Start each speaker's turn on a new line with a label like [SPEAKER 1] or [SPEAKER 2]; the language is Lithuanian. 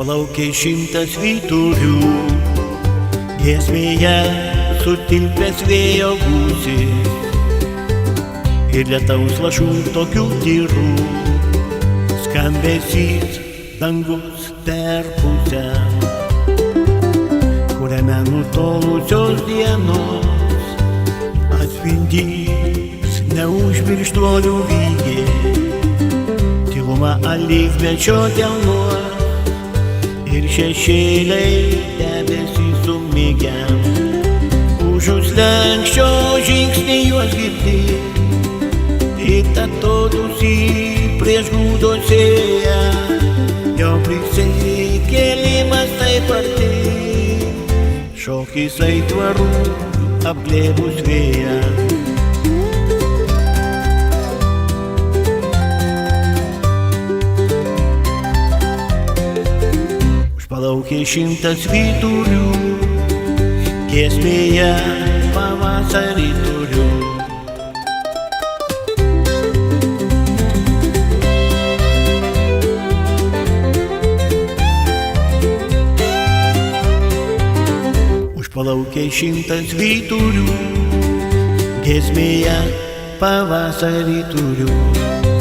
[SPEAKER 1] Užpalaukė 100 vyturių, giesmėje sutilpęs vėjo gūsis ir lietaus lašų tokių tyrų, skambesys dangus per pusę, kuriame nutolusios dienos atspindys neužmirštuolių vygiai, tyluma alyvmečio dienos ir šešėliai debesį sumigę. Už slenksčio žingsnį juos girdi, it atodūsį prieš gūdosėje, jo prisikėlimas taip arti, šokis aitvarų apglėbus vėją. Užpalaukė 100 vyturių, giesmėje pavasarį turiu. Užpalaukė 100 vyturių, giesmėje pavasarį turiu.